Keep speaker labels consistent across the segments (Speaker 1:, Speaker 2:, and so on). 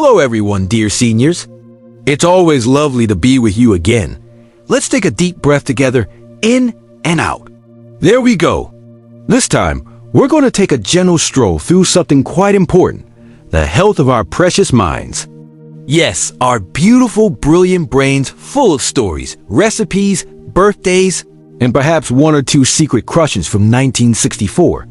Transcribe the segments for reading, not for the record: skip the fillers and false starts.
Speaker 1: Hello everyone, dear seniors. It's always lovely to be with you again. Let's take a deep breath together, in and out. There we go. This time, we're going to take a gentle stroll through something quite important, the health of our precious minds. Yes, our beautiful, brilliant brains full of stories, recipes, birthdays, and perhaps one or two secret crushes from 1964.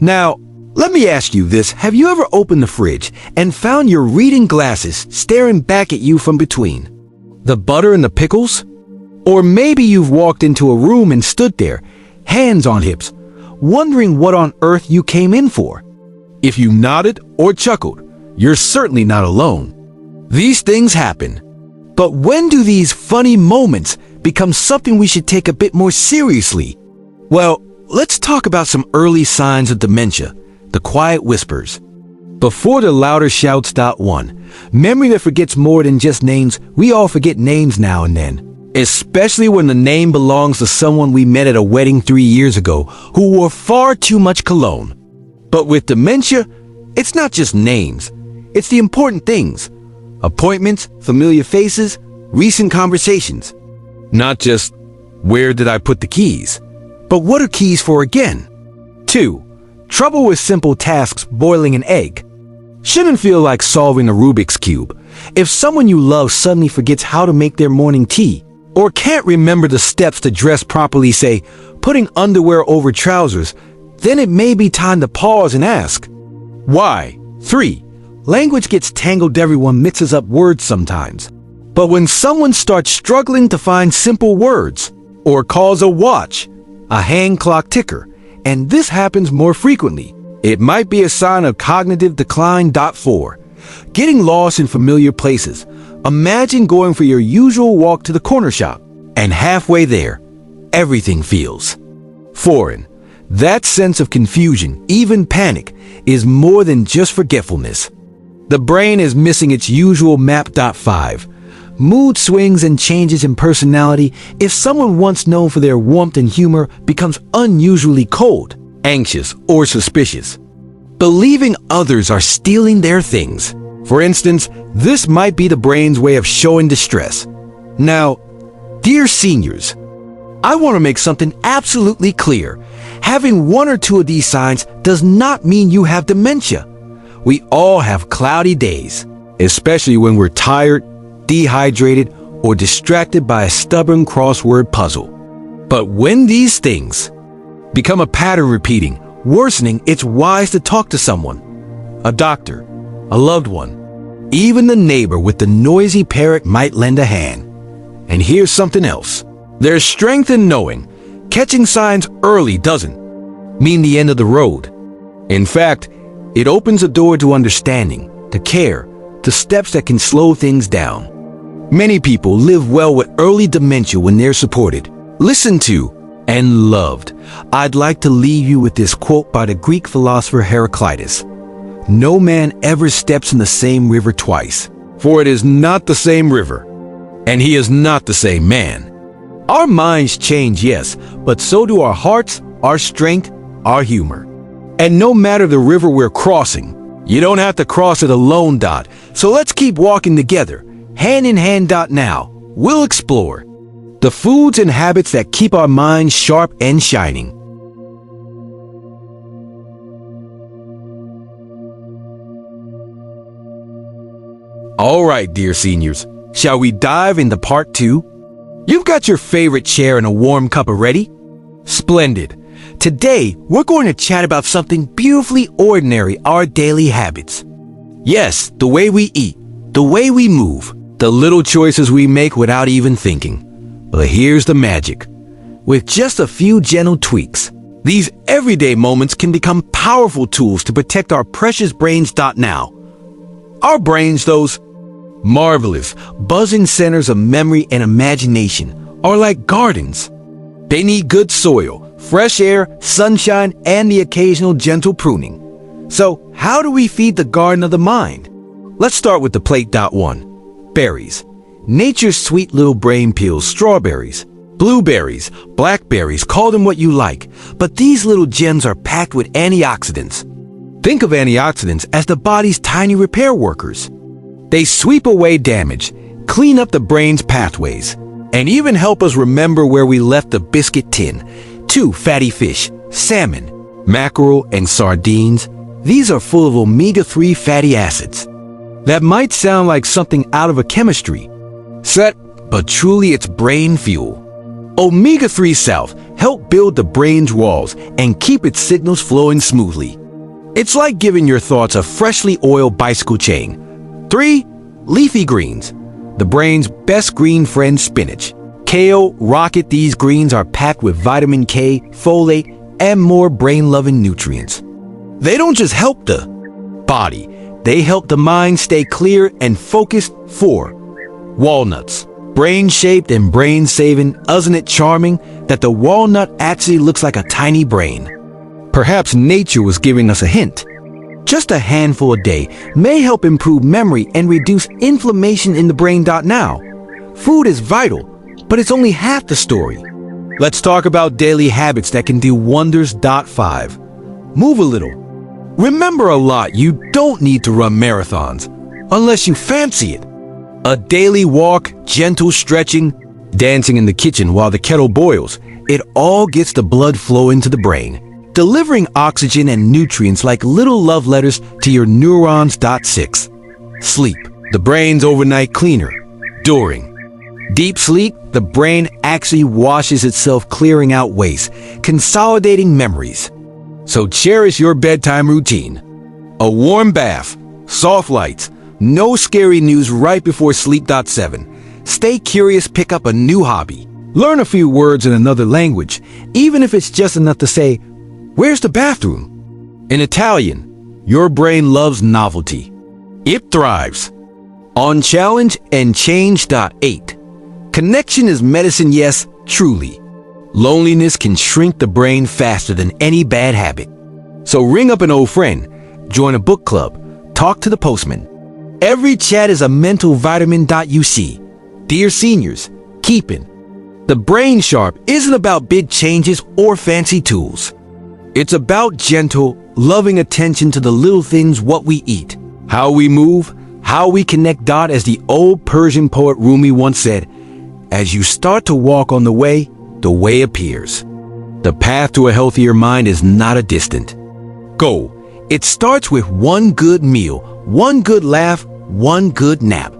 Speaker 1: Now, let me ask you this. Have you ever opened the fridge and found your reading glasses staring back at you from between? The butter and the pickles? Or maybe you've walked into a room and stood there, hands on hips, wondering what on earth you came in for. If you nodded or chuckled, you're certainly not alone. These things happen. But when do these funny moments become something we should take a bit more seriously? Well, let's talk about some early signs of dementia, the quiet whispers. Before the louder shouts. One, memory that forgets more than just names. We all forget names now and then, especially when the name belongs to someone we met at a wedding 3 years ago who wore far too much cologne. But with dementia, it's not just names. It's the important things. Appointments, familiar faces, recent conversations. Not just, where did I put the keys? But what are keys for again? 2. Trouble with simple tasks, boiling an egg. Shouldn't feel like solving a Rubik's Cube. If someone you love suddenly forgets how to make their morning tea, or can't remember the steps to dress properly, say, putting underwear over trousers, then it may be time to pause and ask, why? 3. Language gets tangled. Everyone mixes up words sometimes. But when someone starts struggling to find simple words, or calls a watch a hand clock ticker, and this happens more frequently, it might be a sign of cognitive decline. 4. Getting lost in familiar places. Imagine going for your usual walk to the corner shop, and halfway there, everything feels foreign. That sense of confusion, even panic, is more than just forgetfulness. The brain is missing its usual map. 5. Mood swings and changes in personality. If someone once known for their warmth and humor becomes unusually cold, anxious, or suspicious, believing others are stealing their things. For instance, this might be the brain's way of showing distress. Now, dear seniors, I want to make something absolutely clear. Having one or two of these signs does not mean you have dementia. We all have cloudy days, especially when we're tired, dehydrated, or distracted by a stubborn crossword puzzle. But when these things become a pattern repeating, worsening, it's wise to talk to someone. A doctor, a loved one, even the neighbor with the noisy parrot might lend a hand. And here's something else. There's strength in knowing catching signs early doesn't mean the end of the road. In fact, it opens a door to understanding, to care, to steps that can slow things down. Many people live well with early dementia when they're supported, listened to, and loved. I'd like to leave you with this quote by the Greek philosopher Heraclitus. No man ever steps in the same river twice, for it is not the same river, and he is not the same man. Our minds change, yes, but so do our hearts, our strength, our humor. And no matter the river we're crossing, you don't have to cross it alone. So let's keep walking together, hand in hand. Now, we'll explore the foods and habits that keep our minds sharp and shining. All right, dear seniors, shall we dive into part 2? You've got your favorite chair and a warm cup already? Splendid. Today, we're going to chat about something beautifully ordinary, our daily habits. Yes, the way we eat, the way we move, the little choices we make without even thinking. But here's the magic. With just a few gentle tweaks, these everyday moments can become powerful tools to protect our precious brains. Now, our brains, those marvelous, buzzing centers of memory and imagination, are like gardens. They need good soil, fresh air, sunshine, and the occasional gentle pruning. So, how do we feed the garden of the mind? Let's start with the plate. 1. Berries. Nature's sweet little brain peels. Strawberries, blueberries, blackberries, call them what you like, but these little gems are packed with antioxidants. Think of antioxidants as the body's tiny repair workers. They sweep away damage, clean up the brain's pathways, and even help us remember where we left the biscuit tin. 2. Fatty fish, salmon, mackerel, and sardines. These are full of omega-3 fatty acids. That might sound like something out of a chemistry set, but truly it's brain fuel. Omega-3 salve help build the brain's walls and keep its signals flowing smoothly. It's like giving your thoughts a freshly oiled bicycle chain. 3. Leafy greens, the brain's best green friend, spinach, kale, rocket. These greens are packed with vitamin K, folate, and more brain-loving nutrients. They don't just help the body, they help the mind stay clear and focused. 4. Walnuts, brain-shaped and brain-saving. Isn't it charming that the walnut actually looks like a tiny brain? Perhaps nature was giving us a hint. Just a handful a day may help improve memory and reduce inflammation in the brain. Now, food is vital, but it's only half the story. Let's talk about daily habits that can do wonders. 5. Move a little. Remember a lot, you don't need to run marathons, unless you fancy it. A daily walk, gentle stretching, dancing in the kitchen while the kettle boils, it all gets the blood flowing to the brain, delivering oxygen and nutrients like little love letters to your neurons. 6. Sleep, the brain's overnight cleaner. During deep sleep, the brain actually washes itself, clearing out waste, consolidating memories. So cherish your bedtime routine. A warm bath, soft lights, no scary news right before sleep. 7. Stay curious, pick up a new hobby. Learn a few words in another language, even if it's just enough to say, "Where's the bathroom?" In Italian, your brain loves novelty. It thrives on challenge and change. 8. Connection is medicine, yes, truly. Loneliness can shrink the brain faster than any bad habit. So ring up an old friend, join a book club, talk to the postman. Every chat is a mental vitamin. You see, dear seniors, keeping the brain sharp isn't about big changes or fancy tools. It's about gentle, loving attention to the little things: what we eat, how we move, how we connect. As the old Persian poet Rumi once said, as you start to walk on the way appears. The path to a healthier mind is not a distant goal. It starts with one good meal, one good laugh, one good nap.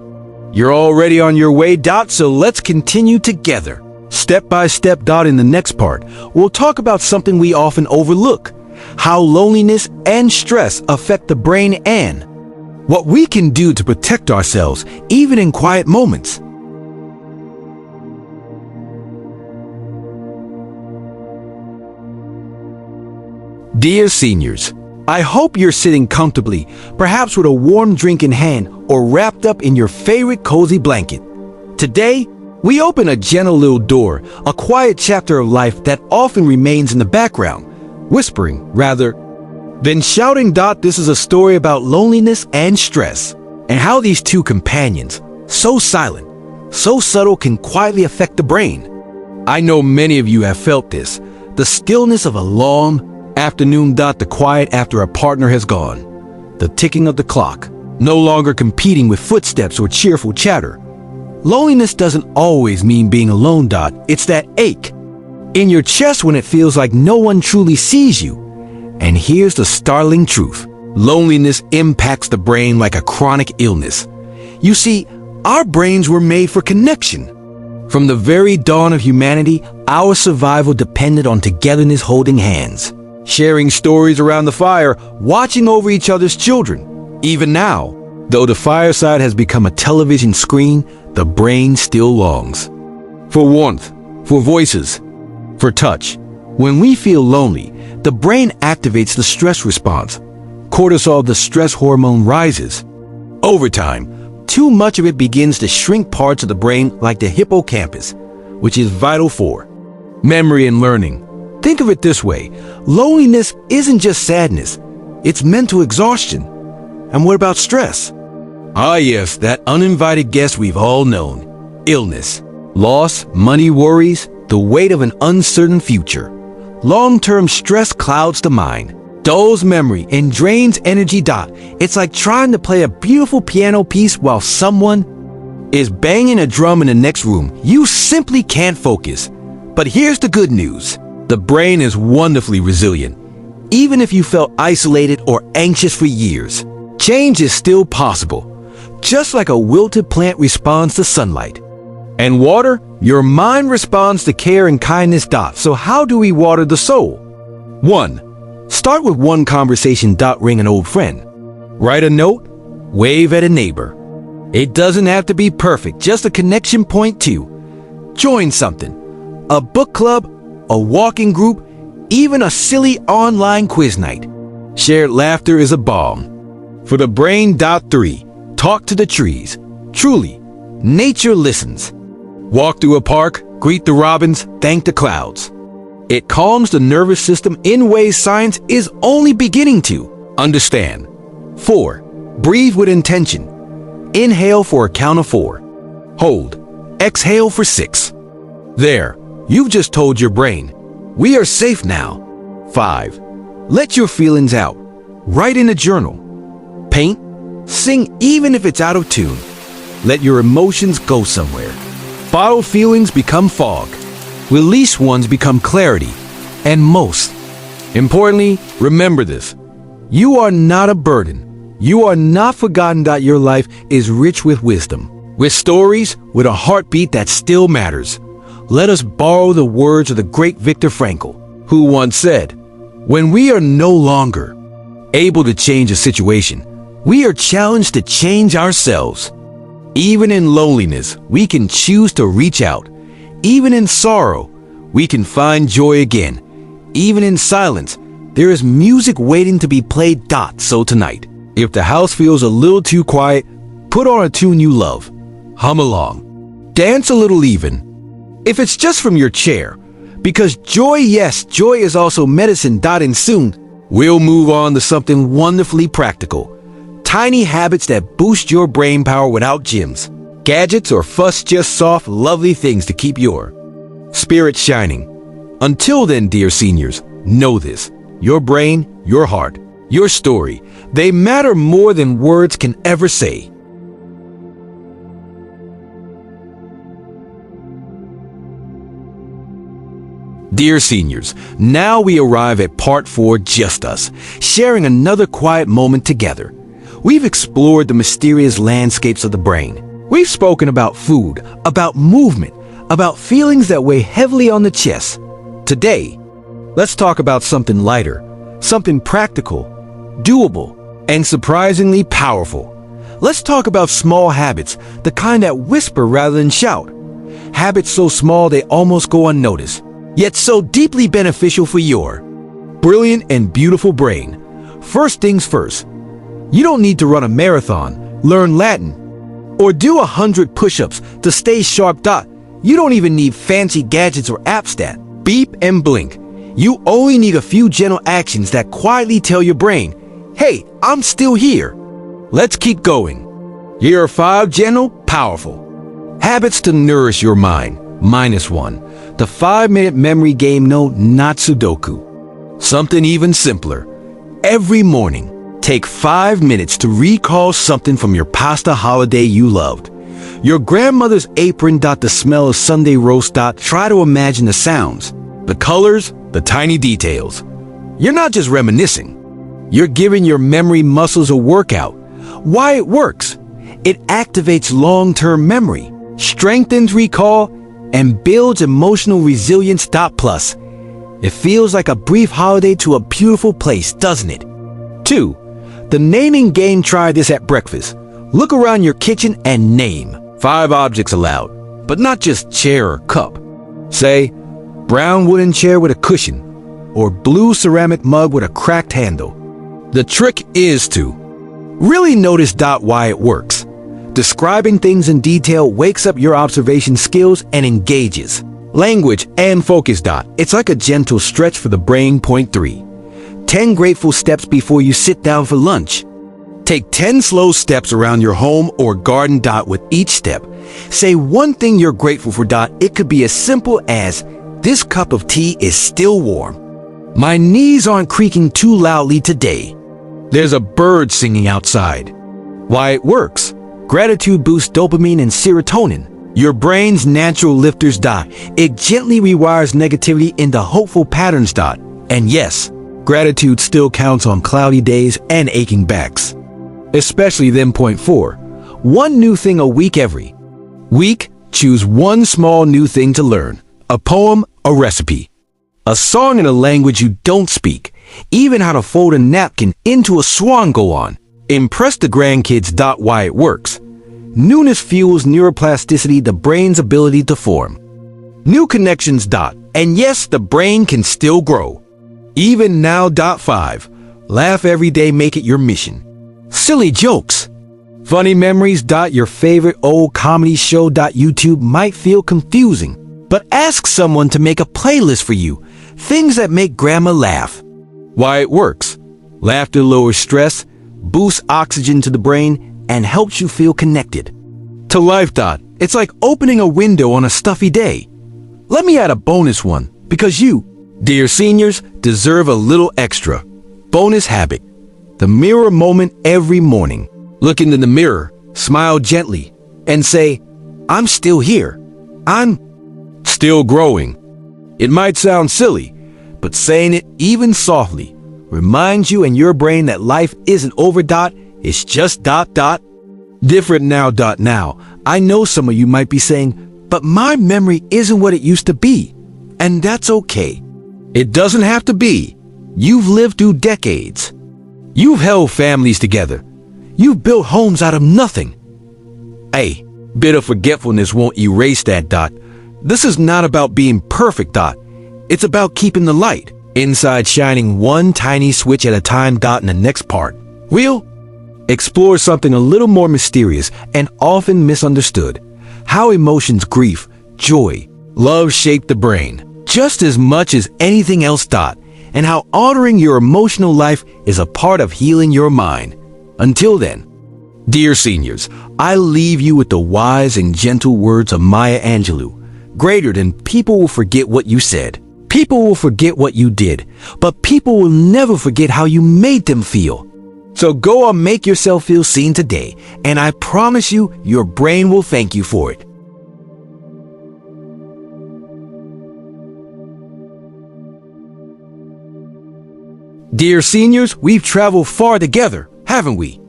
Speaker 1: You're already on your way. So let's continue together, step by step. In the next part, we'll talk about something we often overlook: how loneliness and stress affect the brain and what we can do to protect ourselves, even in quiet moments. Dear seniors, I hope you're sitting comfortably, perhaps with a warm drink in hand or wrapped up in your favorite cozy blanket. Today, we open a gentle little door, a quiet chapter of life that often remains in the background, whispering rather than shouting. This is a story about loneliness and stress, and how these two companions, so silent, so subtle, can quietly affect the brain. I know many of you have felt this, the stillness of a long afternoon. The quiet after a partner has gone, the ticking of the clock, no longer competing with footsteps or cheerful chatter. Loneliness doesn't always mean being alone. It's that ache in your chest when it feels like no one truly sees you. And here's the startling truth: loneliness impacts the brain like a chronic illness. You see, our brains were made for connection. From the very dawn of humanity, our survival depended on togetherness, holding hands, sharing stories around the fire, watching over each other's children. Even now, though the fireside has become a television screen, the brain still longs for warmth, for voices, for touch. When we feel lonely, the brain activates the stress response. Cortisol, the stress hormone, rises. Over time, too much of it begins to shrink parts of the brain like the hippocampus, which is vital for memory and learning. Think of it this way: loneliness isn't just sadness, it's mental exhaustion. And what about stress? Ah yes, that uninvited guest we've all known. Illness, loss, money worries, the weight of an uncertain future. Long-term stress clouds the mind, dulls memory and drains energy. It's like trying to play a beautiful piano piece while someone is banging a drum in the next room. You simply can't focus. But here's the good news. The brain is wonderfully resilient. Even if you felt isolated or anxious for years, change is still possible. Just like a wilted plant responds to sunlight and water, your mind responds to care and kindness. So how do we water the soul? 1. Start with one conversation. Ring an old friend. Write a note. Wave at a neighbor. It doesn't have to be perfect, just a connection point. 2. Join something. A book club, a walking group, even a silly online quiz night. Shared laughter is a balm for the brain. 3. Talk to the trees. Truly, nature listens. Walk through a park, greet the robins, thank the clouds. It calms the nervous system in ways science is only beginning to understand. 4. Breathe with intention. Inhale for a count of 4. Hold. Exhale for 6. There, you've just told your brain, we are safe now. 5. Let your feelings out. Write in a journal. Paint. Sing even if it's out of tune. Let your emotions go somewhere. Bottled feelings become fog. Released ones become clarity. And most importantly, remember this. You are not a burden. You are not forgotten. Your life is rich with wisdom, with stories, with a heartbeat that still matters. Let us borrow the words of the great Viktor Frankl, who once said, when we are no longer able to change a situation, we are challenged to change ourselves. Even in loneliness, we can choose to reach out. Even in sorrow, we can find joy again. Even in silence, there is music waiting to be played. So tonight, if the house feels a little too quiet, put on a tune you love. Hum along. Dance a little even. If it's just from your chair, because joy, yes, joy is also medicine. And soon, we'll move on to something wonderfully practical. Tiny habits that boost your brain power without gyms, gadgets, or fuss. Just soft, lovely things to keep your spirit shining. Until then, dear seniors, know this. Your brain, your heart, your story, they matter more than words can ever say. Dear seniors, now we arrive at part 4, just us, sharing another quiet moment together. We've explored the mysterious landscapes of the brain. We've spoken about food, about movement, about feelings that weigh heavily on the chest. Today, let's talk about something lighter, something practical, doable, and surprisingly powerful. Let's talk about small habits, the kind that whisper rather than shout. Habits so small they almost go unnoticed, yet so deeply beneficial for your brilliant and beautiful brain. First things first. You don't need to run a marathon, learn Latin, or do 100 push-ups to stay sharp. You don't even need fancy gadgets or apps that beep and blink. You only need a few gentle actions that quietly tell your brain, hey, I'm still here. Let's keep going. Here are 5 gentle, powerful habits to nourish your mind. -1. The 5-minute memory game. No, not Sudoku. Something even simpler. Every morning, take 5 minutes to recall something from your pasta holiday you loved. Your grandmother's apron. The smell of Sunday roast. Try to imagine the sounds, the colors, the tiny details. You're not just reminiscing. You're giving your memory muscles a workout. Why it works? It activates long-term memory, strengthens recall, and builds emotional resilience. Plus, it feels like a brief holiday to a beautiful place, doesn't it? 2. The naming game. Try this at breakfast. Look around your kitchen and name 5 objects aloud, but not just chair or cup. Say, brown wooden chair with a cushion, or blue ceramic mug with a cracked handle. The trick is to really notice. Why it works. Describing things in detail wakes up your observation skills and engages language and focus. It's like a gentle stretch for the brain. Point 3. 10 grateful steps before you sit down for lunch. Take 10 slow steps around your home or garden. With each step, say one thing you're grateful for. It could be as simple as, this cup of tea is still warm. My knees aren't creaking too loudly today. There's a bird singing outside. Why it works. Gratitude boosts dopamine and serotonin, your brain's natural lifters. It gently rewires negativity into hopeful patterns. And yes, gratitude still counts on cloudy days and aching backs. Especially them. Point 4. One new thing a week every week. Choose one small new thing to learn. A poem, a recipe, a song in a language you don't speak, even how to fold a napkin into a swan. Go on. Impress the grandkids. Why it works. Newness fuels neuroplasticity, the brain's ability to form new connections. And yes, the brain can still grow. Even now. 5. Laugh every day, make it your mission. Silly jokes. Funny memories. Your favorite old comedy show. YouTube might feel confusing, but ask someone to make a playlist for you. Things that make grandma laugh. Why it works. Laughter lowers stress, boosts oxygen to the brain, and helps you feel connected to life. It's like opening a window on a stuffy day. Let me add a bonus one, because you, dear seniors, deserve a little extra. Bonus habit. The mirror moment every morning. Look into the mirror, smile gently, and say, I'm still here. I'm still growing. It might sound silly, but saying it even softly reminds you and your brain that life isn't over. It's just different now. Now, I know some of you might be saying, but my memory isn't what it used to be. And that's okay. It doesn't have to be. You've lived through decades. You've held families together. You've built homes out of nothing. Hey, bit of forgetfulness won't erase that. This is not about being perfect. It's about keeping the light inside shining one tiny switch at a time. In the next part, we'll explore something a little more mysterious and often misunderstood. How emotions, grief, joy, love shape the brain just as much as anything else. And how altering your emotional life is a part of healing your mind. Until then, dear seniors, I leave you with the wise and gentle words of Maya Angelou. Greater than people will forget what you said. People will forget what you did, but people will never forget how you made them feel. So go and make yourself feel seen today, and I promise you, your brain will thank you for it. Dear seniors, we've traveled far together, haven't we?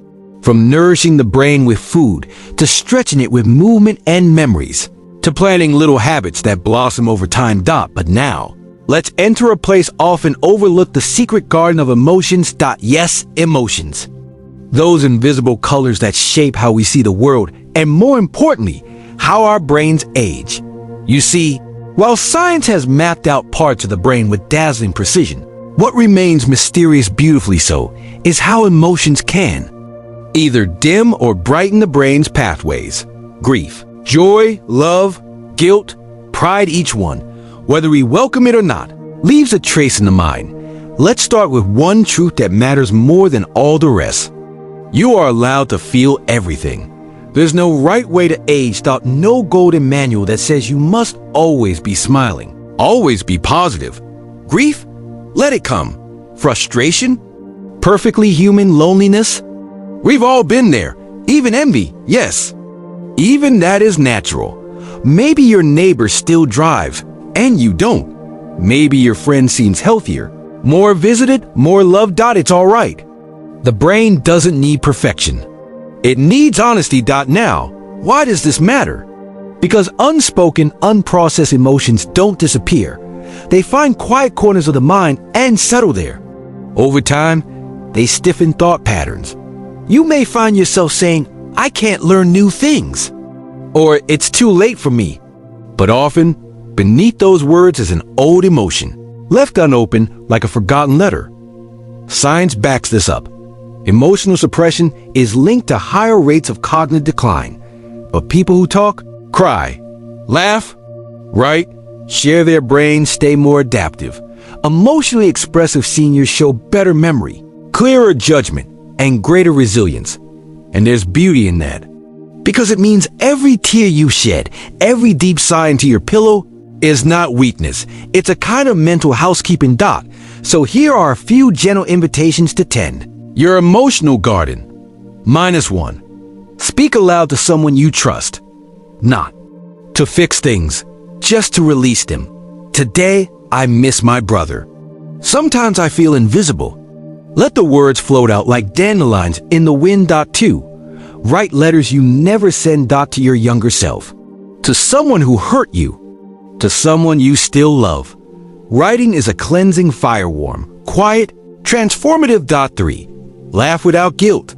Speaker 1: From nourishing the brain with food, to stretching it with movement and memories, to planting little habits that blossom over time. But now, let's enter a place often overlooked, the secret garden of emotions. Yes, emotions. Those invisible colors that shape how we see the world, and more importantly, how our brains age. You see, while science has mapped out parts of the brain with dazzling precision, what remains mysterious, beautifully so, is how emotions can either dim or brighten the brain's pathways. Grief, joy, love, guilt, pride, each one, whether we welcome it or not, leaves a trace in the mind. Let's start with one truth that matters more than all the rest. You are allowed to feel everything. There's no right way to age. No golden manual that says you must always be smiling, always be positive. Grief? Let it come. Frustration? Perfectly human. Loneliness? We've all been there. Even envy, yes. Even that is natural. Maybe your neighbor still drives, and you don't. Maybe your friend seems healthier, more visited, more loved. It's all right. The brain doesn't need perfection. It needs honesty. Now, why does this matter? Because unspoken, unprocessed emotions don't disappear. They find quiet corners of the mind and settle there. Over time, they stiffen thought patterns. You may find yourself saying, I can't learn new things, or it's too late for me. But often, beneath those words is an old emotion, left unopened like a forgotten letter. Science backs this up. Emotional suppression is linked to higher rates of cognitive decline. But people who talk, cry, laugh, write, share their brains, stay more adaptive. Emotionally expressive seniors show better memory, clearer judgment, and greater resilience. And there's beauty in that. Because it means every tear you shed, every deep sigh into your pillow, is not weakness. It's a kind of mental housekeeping. So here are a few gentle invitations to tend your emotional garden. -1. Speak aloud to someone you trust. Not to fix things, just to release them. Today, I miss my brother. Sometimes I feel invisible. Let the words float out like dandelions in the wind. 2. Write letters you never send. To your younger self. To someone who hurt you. To someone you still love. Writing is a cleansing firewarm, quiet, transformative. 3. Laugh without guilt.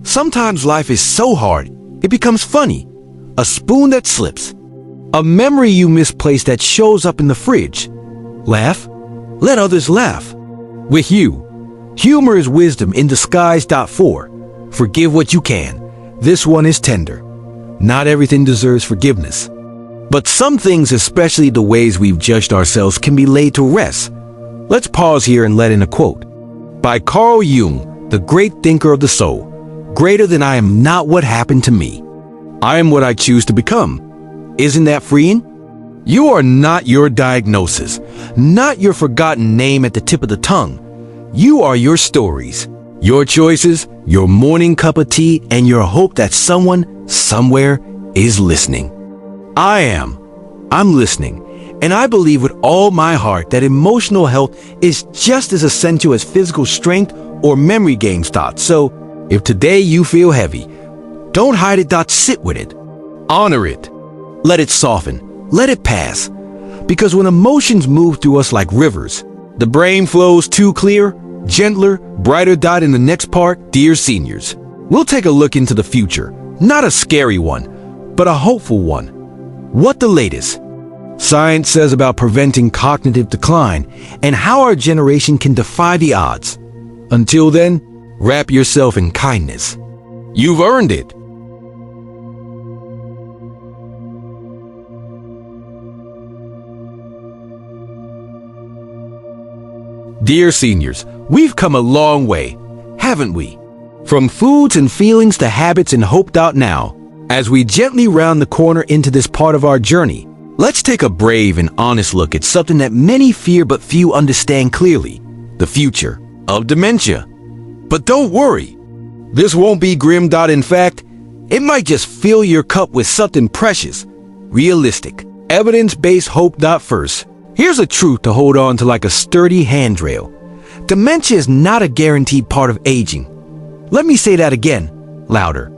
Speaker 1: Sometimes life is so hard, it becomes funny. A spoon that slips. A memory you misplaced that shows up in the fridge. Laugh. Let others laugh. With you. Humor is wisdom in disguise. 4. Forgive what you can. This one is tender. Not everything deserves forgiveness. But some things, especially the ways we've judged ourselves, can be laid to rest. Let's pause here and let in a quote. By Carl Jung, the great thinker of the soul. Greater than I am not what happened to me. I am what I choose to become. Isn't that freeing? You are not your diagnosis, not your forgotten name at the tip of the tongue. You are your stories, your choices, your morning cup of tea, and your hope that someone, somewhere, is listening. I'm listening, and I believe with all my heart that emotional health is just as essential as physical strength or memory games. So, if today you feel heavy, don't hide it. Sit with it. Honor it. Let it soften. Let it pass. Because when emotions move through us like rivers, the brain flows too clear, gentler, brighter. In the next part, dear seniors, we'll take a look into the future. Not a scary one, but a hopeful one. What the latest science says about preventing cognitive decline and how our generation can defy the odds. Until then, wrap yourself in kindness. You've earned it. Dear seniors, we've come a long way, haven't we? From foods and feelings to habits and hope. Now, as we gently round the corner into this part of our journey, let's take a brave and honest look at something that many fear but few understand clearly: the future of dementia. But don't worry, this won't be grim. In fact, it might just fill your cup with something precious, realistic, evidence-based hope. First, here's a truth to hold on to like a sturdy handrail. Dementia is not a guaranteed part of aging. Let me say that again, louder.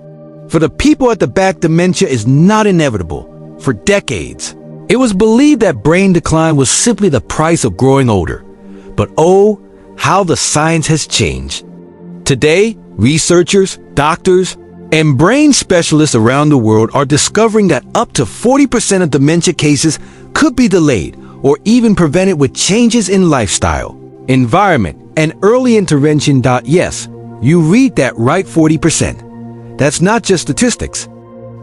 Speaker 1: For the people at the back, dementia is not inevitable. For decades, it was believed that brain decline was simply the price of growing older. But oh, how the science has changed. Today, researchers, doctors, and brain specialists around the world are discovering that up to 40% of dementia cases could be delayed or even prevented with changes in lifestyle, environment, and early intervention. Yes, you read that right, 40%. That's not just statistics.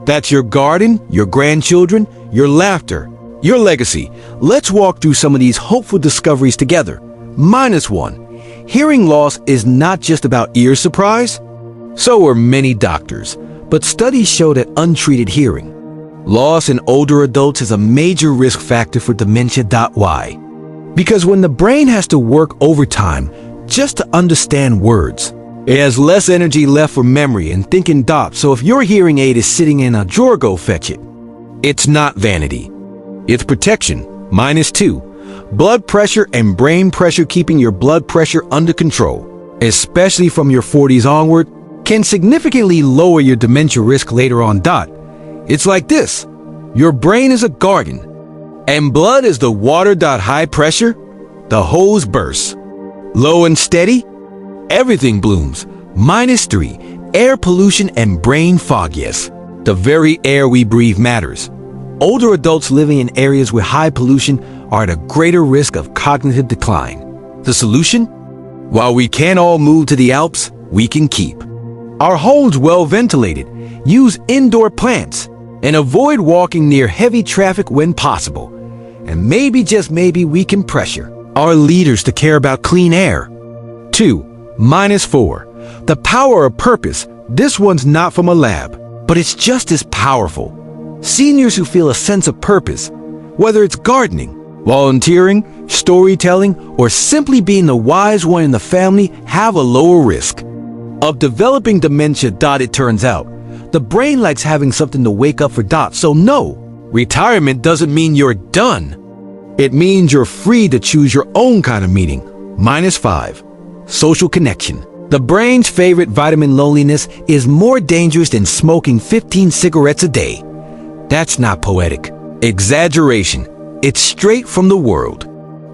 Speaker 1: That's your garden, your grandchildren, your laughter, your legacy. Let's walk through some of these hopeful discoveries together. -1. Hearing loss is not just about ear surprise. So are many doctors, but studies show that untreated hearing loss in older adults is a major risk factor for dementia. Why? Because when the brain has to work overtime just to understand words, it has less energy left for memory and thinking. So if your hearing aid is sitting in a drawer, go fetch it. It's not vanity. It's protection. -2. Blood pressure and brain pressure. Keeping your blood pressure under control, especially from your 40s onward, can significantly lower your dementia risk later on. It's like this. Your brain is a garden, and blood is the water. High pressure, the hose bursts. Low and steady, everything blooms. -3. Air pollution and brain fog. Yes, the very air we breathe matters. Older adults living in areas with high pollution are at a greater risk of cognitive decline. The solution? While we can't all move to the Alps, we can keep our homes well ventilated, use indoor plants, and avoid walking near heavy traffic when possible. And maybe, just maybe, we can pressure our leaders to care about clean air. 2. -4. The power of purpose. This one's not from a lab, but it's just as powerful. Seniors who feel a sense of purpose, Whether it's gardening, volunteering, storytelling, or simply being the wise one in the family, have a lower risk of developing dementia. It turns out, the brain likes having something to wake up for. So no, retirement doesn't mean you're done. It means you're free to choose your own kind of meaning. -5. Social connection. The brain's favorite vitamin, loneliness, is more dangerous than smoking 15 cigarettes a day. That's not poetic exaggeration. It's straight from the world.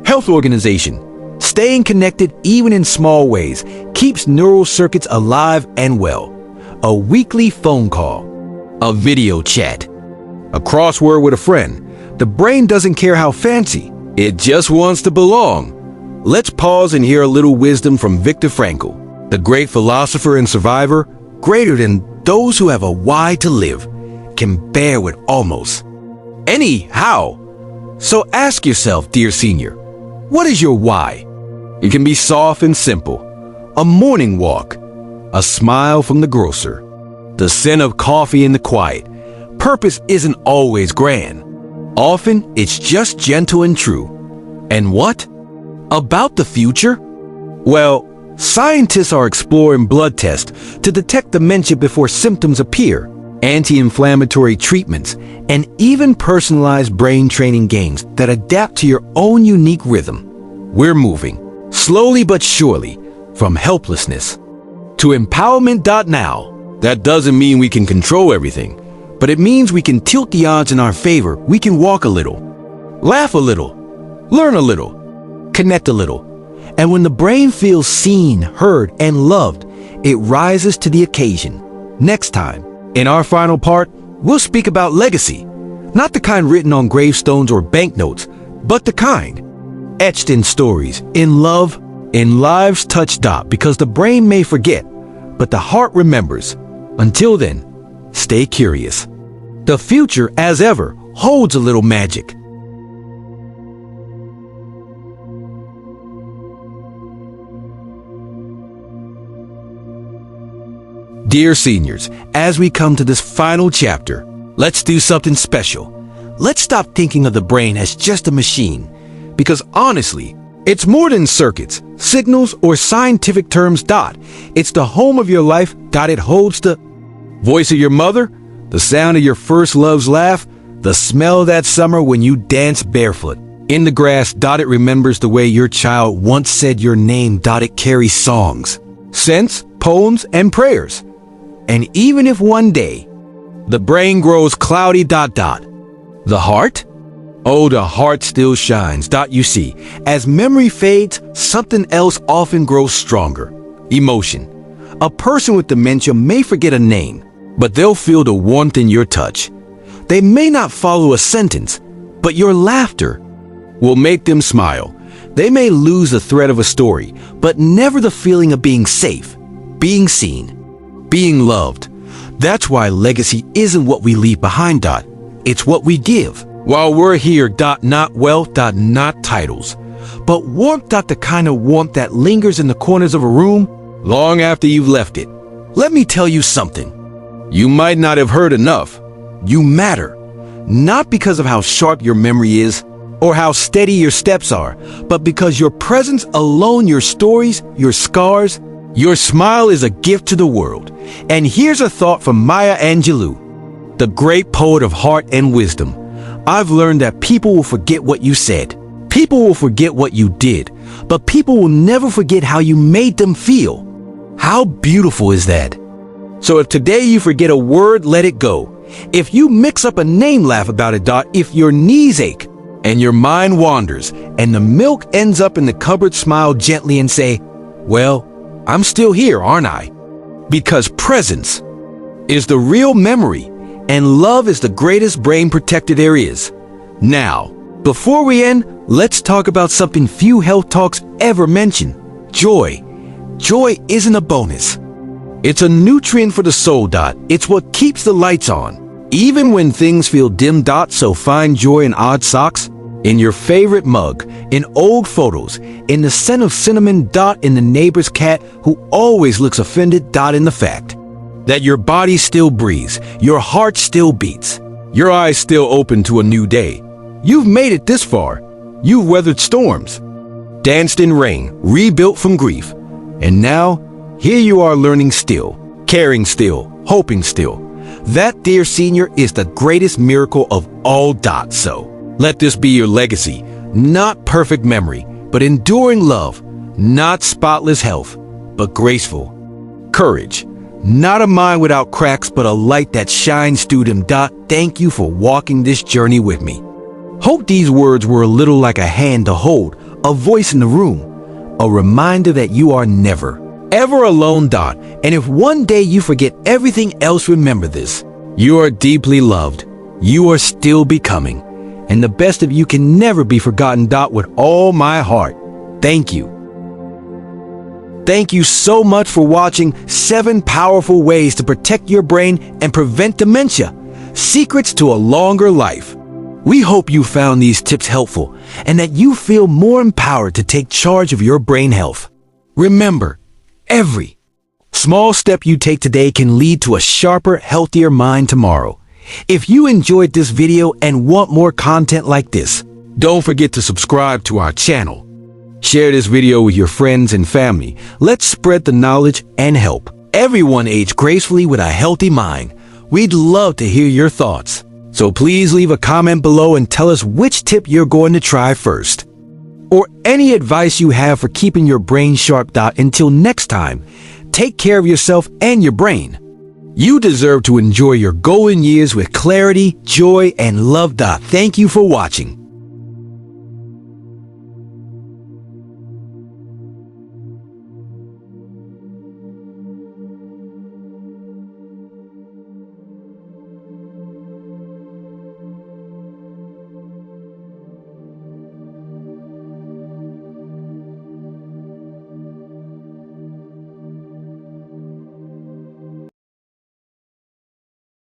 Speaker 1: Health organization. Staying connected, even in small ways, keeps neural circuits alive and well. A weekly phone call, a video chat, a crossword with a friend. The brain doesn't care how fancy. It just wants to belong. Let's pause and hear a little wisdom from Viktor Frankl, the great philosopher and survivor. Greater than those who have a why to live can bear with almost any how. So ask yourself, dear senior, what is your why? It can be soft and simple. A morning walk, a smile from the grocer, the scent of coffee in the quiet. Purpose isn't always grand. Often it's just gentle and true. And what about the future? Well, scientists are exploring blood tests to detect dementia before symptoms appear, anti-inflammatory treatments, and even personalized brain training games that adapt to your own unique rhythm. We're moving, slowly but surely, from helplessness to empowerment. Now, that doesn't mean we can control everything, but it means we can tilt the odds in our favor. We can walk a little, laugh a little, learn a little, connect a little. And when the brain feels seen, heard, and loved, it rises to the occasion. Next time, in our final part, we'll speak about legacy. Not the kind written on gravestones or banknotes, but the kind etched in stories, in love, in lives touched. Because the brain may forget, but the heart remembers. Until then, stay curious. The future, as ever, holds a little magic. Dear seniors, as we come to this final chapter, let's do something special. Let's stop thinking of the brain as just a machine, because honestly, it's more than circuits, signals, or scientific terms. It's the home of your life. It holds the voice of your mother, the sound of your first love's laugh, the smell of that summer when you danced barefoot in the grass. It remembers the way your child once said your name. It carries songs, scents, poems, and prayers. And even if one day the brain grows cloudy. The heart? Oh, the heart still shines. You see, as memory fades, something else often grows stronger. Emotion. A person with dementia may forget a name, but they'll feel the warmth in your touch. They may not follow a sentence, but your laughter will make them smile. They may lose the thread of a story, but never the feeling of being safe, being seen, being loved. That's why legacy isn't what we leave behind. It's what we give. While we're here. Not wealth. Not titles, but warmth. The kind of warmth that lingers in the corners of a room long after you've left it. Let me tell you something. You might not have heard enough. You matter. Not because of how sharp your memory is or how steady your steps are, but because your presence alone, your stories, your scars, your smile is a gift to the world. And here's a thought from Maya Angelou, the great poet of heart and wisdom. I've learned that people will forget what you said. People will forget what you did, but people will never forget how you made them feel. How beautiful is that? So if today you forget a word, let it go. If you mix up a name, laugh about it. If your knees ache and your mind wanders and the milk ends up in the cupboard, smile gently and say, well, I'm still here, aren't I? Because presence is the real memory and love is the greatest brain protector there is. Now, before we end, let's talk about something few health talks ever mention. Joy. Joy isn't a bonus. It's a nutrient for the soul. It's what keeps the lights on, even when things feel dim. So find joy in odd socks, in your favorite mug, in old photos, in the scent of cinnamon. In the neighbor's cat who always looks offended. In the fact that your body still breathes, your heart still beats, your eyes still open to a new day. You've made it this far. You've weathered storms, danced in rain, rebuilt from grief. And now, here you are learning still, caring still, hoping still. That, dear senior, is the greatest miracle of all. So, let this be your legacy. Not perfect memory, but enduring love. Not spotless health, but graceful courage. Not a mind without cracks, but a light that shines through them. Thank you for walking this journey with me. Hope these words were a little like a hand to hold, a voice in the room, a reminder that you are never, ever alone. And if one day you forget everything else, remember this. You are deeply loved. You are still becoming. And the best of you can never be forgotten. With all my heart, thank you. Thank you so much for watching 7 Powerful Ways to Protect Your Brain and Prevent Dementia. Secrets to a Longer Life. We hope you found these tips helpful and that you feel more empowered to take charge of your brain health. Remember, every small step you take today can lead to a sharper, healthier mind tomorrow. If you enjoyed this video and want more content like this, don't forget to subscribe to our channel. Share this video with your friends and family. Let's spread the knowledge and help everyone age gracefully with a healthy mind. We'd love to hear your thoughts. So please leave a comment below and tell us which tip you're going to try first, or any advice you have for keeping your brain sharp. Until next time, take care of yourself and your brain. You deserve to enjoy your golden years with clarity, joy, and love. Thank you for watching.